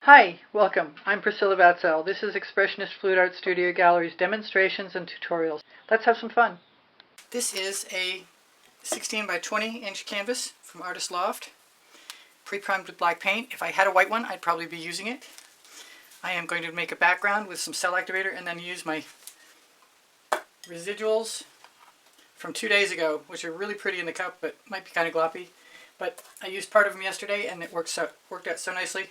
Hi, welcome. I'm Priscilla Batzell. This is Expressionist Fluid Art Studio Gallery's demonstrations and tutorials. Let's have some fun. This is a 16 by 20 inch canvas from Artist Loft, pre-primed with black paint. If I had a white one, I'd probably be using it. I am going to make a background with some cell activator and then use my residuals from 2 days ago, which are really pretty in the cup, but might be kind of gloppy. But I used part of them yesterday and it worked out so nicely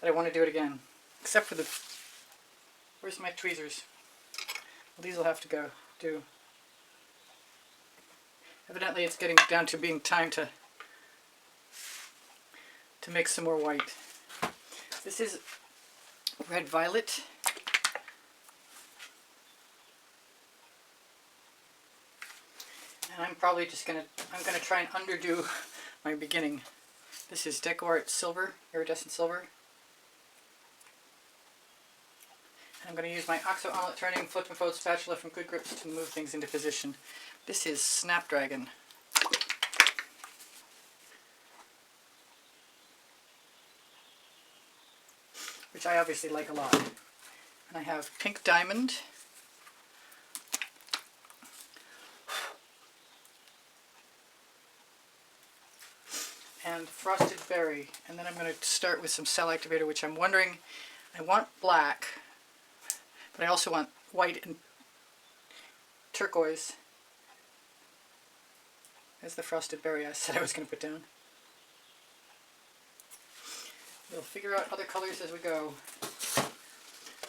that I want to do it again. Except for the... Where's my tweezers? Well, these will have to go do. Evidently it's getting down to being time to mix some more white. This is red violet. And I'm probably just gonna try and underdo my beginning. This is DecoArt silver, iridescent silver. And I'm going to use my OXO omelet turning flip and fold spatula from Good Grips to move things into position. This is Snapdragon. Which I obviously like a lot. And I have Pink Diamond. And Frosted Berry. And then I'm going to start with some cell activator, which I'm wondering, I want black, but I also want white and turquoise. There's the Frosted Berry I said I was going to put down. We'll figure out other colors as we go.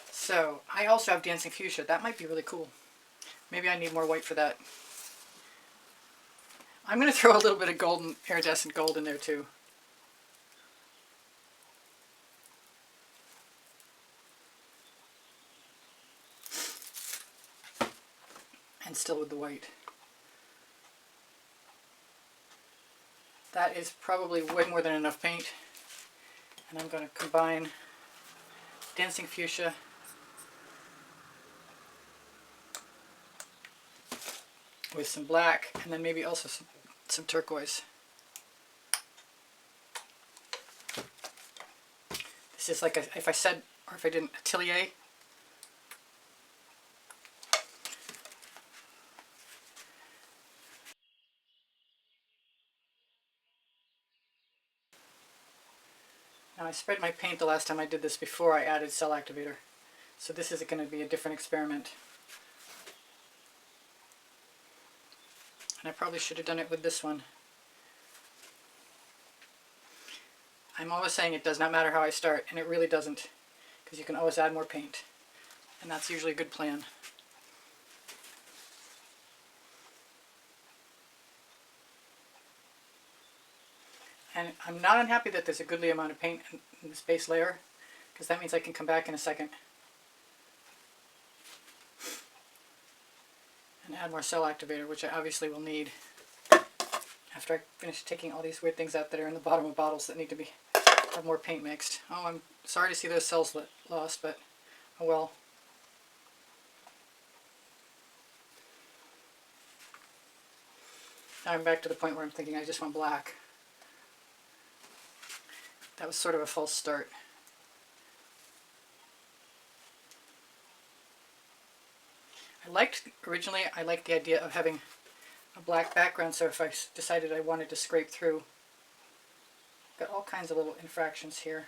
So, I also have Dancing Fuchsia. That might be really cool. Maybe I need more white for that. I'm going to throw a little bit of golden, iridescent gold in there too. And still with the white. That is probably way more than enough paint. And I'm going to combine Dancing Fuchsia with some black, and then maybe also some turquoise. This is like if I said, or if I didn't, Atelier. Now I spread my paint the last time I did this before I added cell activator. So this is going to be a different experiment. And I probably should have done it with this one. I'm always saying it does not matter how I start, and it really doesn't, because you can always add more paint. And that's usually a good plan. And I'm not unhappy that there's a goodly amount of paint in this base layer, because that means I can come back in a second and add more cell activator, which I obviously will need after I finish taking all these weird things out that are in the bottom of bottles that need to have more paint mixed. Oh, I'm sorry to see those cells lost, but oh well. Now I'm back to the point where I'm thinking I just want black. That was sort of a false start. Originally I liked the idea of having a black background, so if I decided I wanted to scrape through, got all kinds of little infractions here.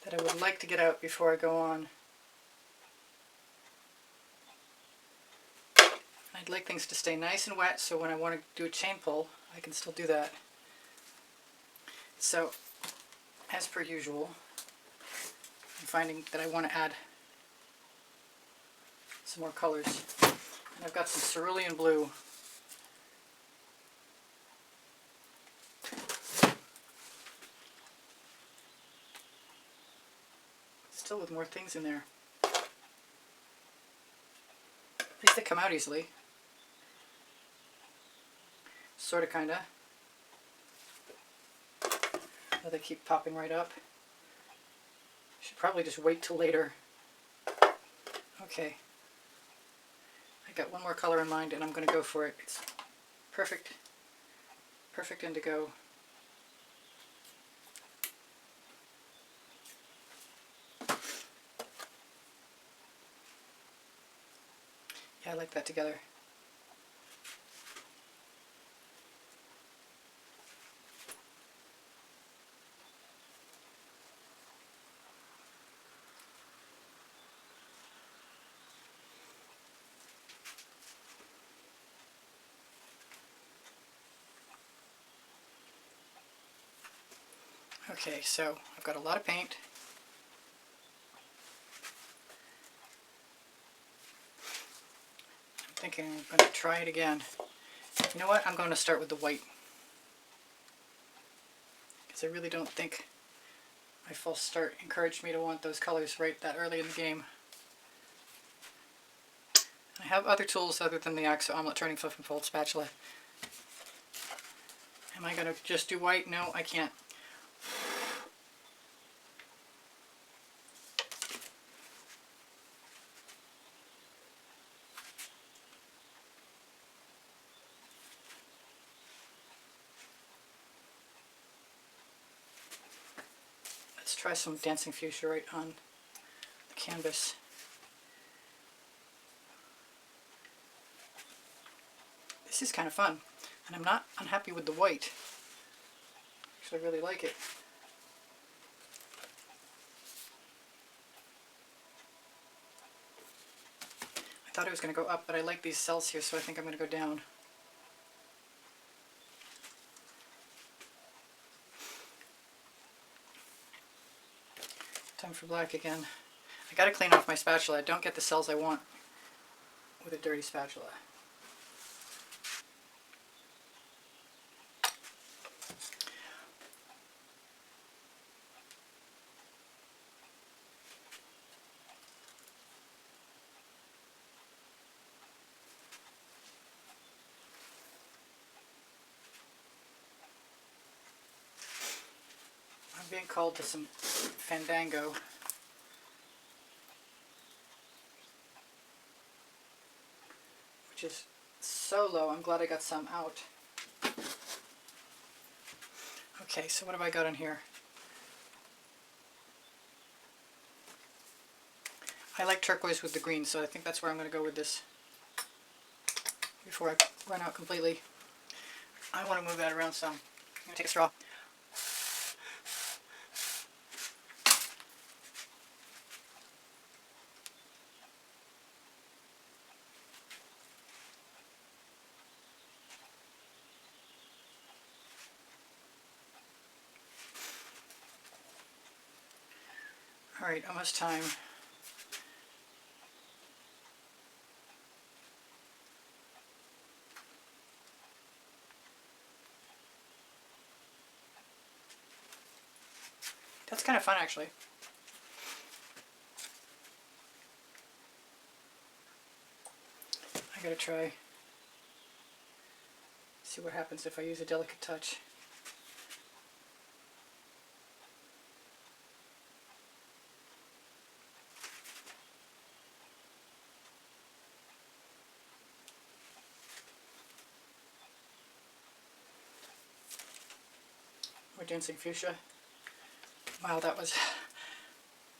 That I would like to get out before I go on. I'd like things to stay nice and wet, so when I want to do a chain pull, I can still do that. So, as per usual, I'm finding that I want to add some more colors. And I've got some cerulean blue. Still with more things in there. At least they come out easily. Sorta, kinda. Now they keep popping right up. Should probably just wait till later. Okay. I got one more color in mind and I'm going to go for it. It's perfect, perfect indigo. Yeah, I like that together. Okay, so I've got a lot of paint. I'm thinking I'm going to try it again. You know what? I'm going to start with the white. Because I really don't think my false start encouraged me to want those colors right that early in the game. I have other tools other than the Axo Omelette Turning Flip and Fold spatula. Am I going to just do white? No, I can't. Let's try some Dancing Fuchsia right on the canvas. This is kind of fun, and I'm not unhappy with the white. Actually, I really like it. I thought it was going to go up, but I like these cells here, so I think I'm going to go down. Time for black again. I got to clean off my spatula. I don't get the cells I want with a dirty spatula. I'm being called to some fandango. Which is so low. I'm glad I got some out. Okay, so what have I got on here? I like turquoise with the green, so I think that's where I'm going to go with this before I run out completely. I want to move that around some. I'm going to take a straw. Alright, almost time. That's kind of fun, actually. I gotta try. See what happens if I use a delicate touch. We're Dancing Fuchsia. Wow, that was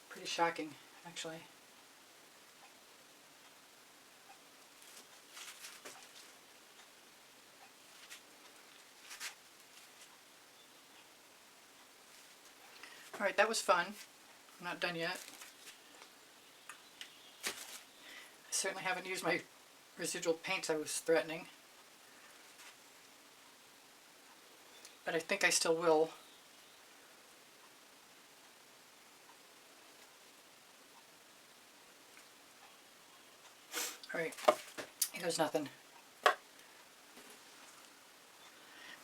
pretty shocking, actually. Alright, that was fun. I'm not done yet. I certainly haven't used my residual paints I was threatening. But I think I still will. Alright, here goes nothing.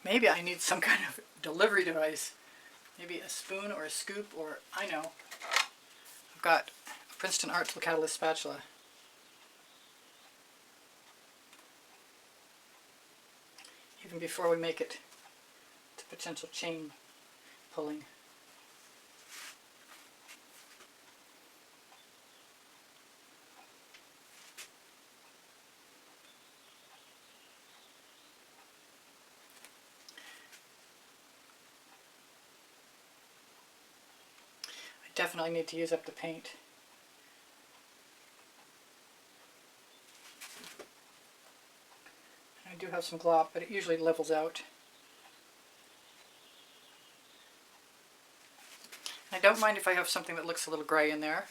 Maybe I need some kind of delivery device. Maybe a spoon or a scoop, or I know. I've got a Princeton Art Tool Catalyst spatula. Even before we make it to potential chain pulling. definitely need to use up the paint. I do have some glop, but it usually levels out. I don't mind if I have something that looks a little gray in there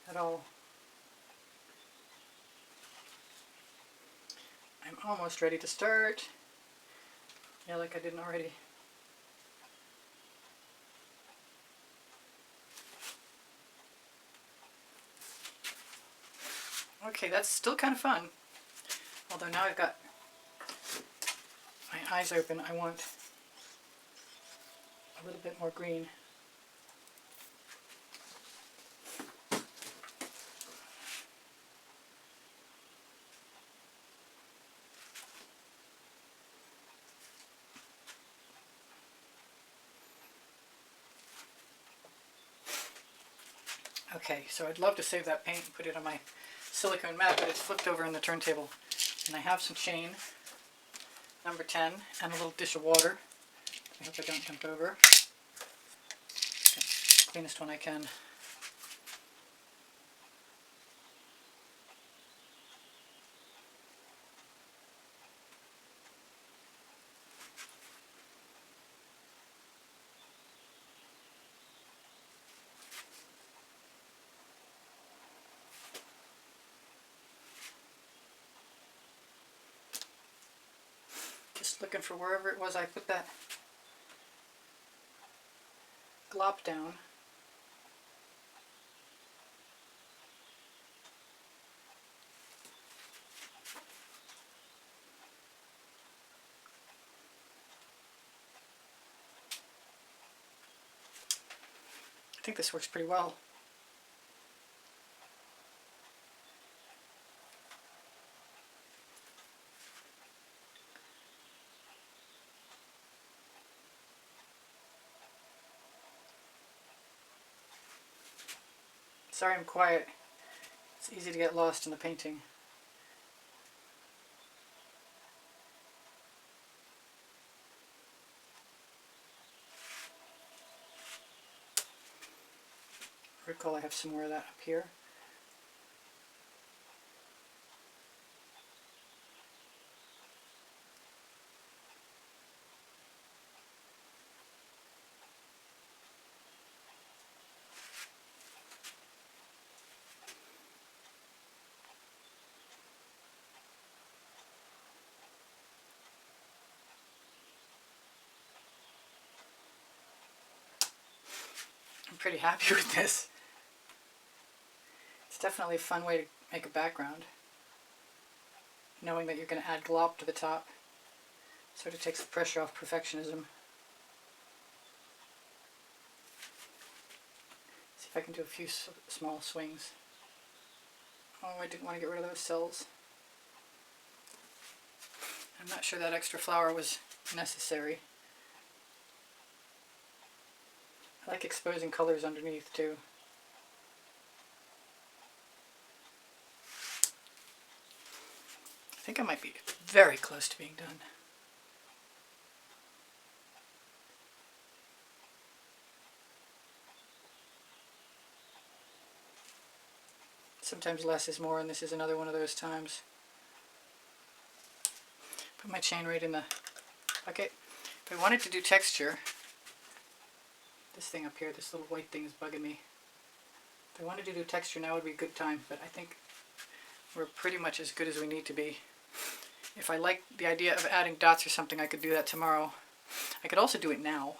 at all. I'm almost ready to start. Yeah, like I didn't already. Okay, that's still kind of fun. Although now I've got my eyes open, I want a little bit more green. Okay, so I'd love to save that paint and put it on my silicone mat, but it's flipped over in the turntable. And I have some chain, number 10, and a little dish of water. I hope I don't jump over. Get the cleanest one I can. Just looking for wherever it was I put that glop down. I think this works pretty well. Sorry I'm quiet. It's easy to get lost in the painting. Recall I have some more of that up here. I'm pretty happy with this. It's definitely a fun way to make a background, knowing that you're going to add glop to the top. Sort of takes the pressure off perfectionism. See if I can do a few small swings. Oh, I didn't want to get rid of those cells. I'm not sure that extra flower was necessary. I like exposing colors underneath too. I think I might be very close to being done. Sometimes less is more, and this is another one of those times. Put my chain right in the bucket. If I wanted to do texture, this thing up here, this little white thing is bugging me. If I wanted to do texture, now would be a good time, but I think we're pretty much as good as we need to be. If I like the idea of adding dots or something, I could do that tomorrow. I could also do it now.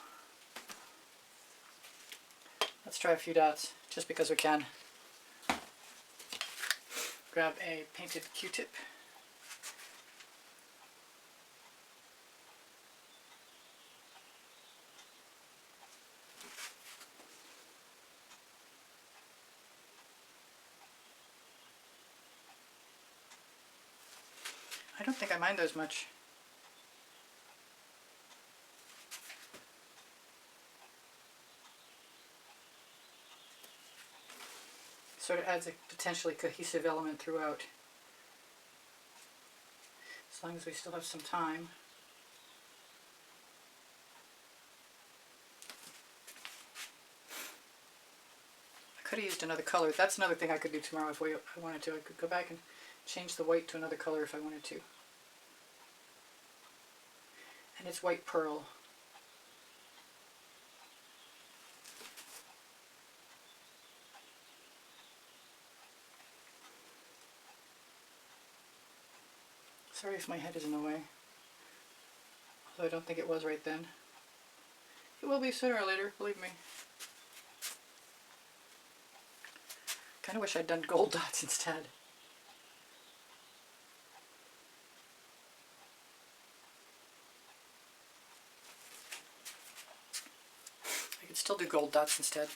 Let's try a few dots, just because we can. Grab a painted Q-tip. I don't think I mind those much. Sort of adds a potentially cohesive element throughout. As long as we still have some time. could have used another color. That's another thing I could do tomorrow if I wanted to. I could go back and change the white to another color if I wanted to. And it's white pearl. Sorry if my head is in the way. Although I don't think it was right then. It will be sooner or later, believe me. Kind of wish I'd done gold dots instead. I could still do gold dots instead.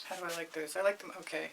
How do I like those? I like them okay.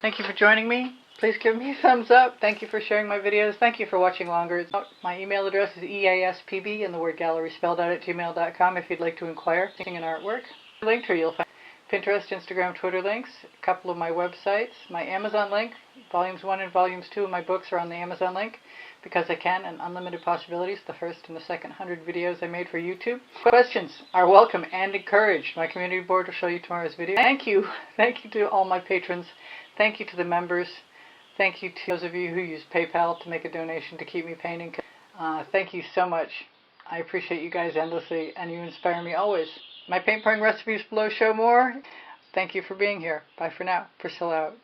Thank you for joining me. Please give me a thumbs up. Thank you for sharing my videos. Thank you for watching longer. My email address is easpb and the word gallery spelled out at gmail.com if you'd like to inquire in artwork. Linked here you'll find Pinterest, Instagram, Twitter links, a couple of my websites, my Amazon link. Volumes 1 and Volumes 2 of my books are on the Amazon link because I can, and Unlimited Possibilities, the first and the second 100 videos I made for YouTube. Questions are welcome and encouraged. My community board will show you tomorrow's video. Thank you. Thank you to all my patrons. Thank you to the members. Thank you to those of you who use PayPal to make a donation to keep me painting. Thank you so much. I appreciate you guys endlessly, and you inspire me always. My paint pouring recipes below show more. Thank you for being here. Bye for now. Priscilla out.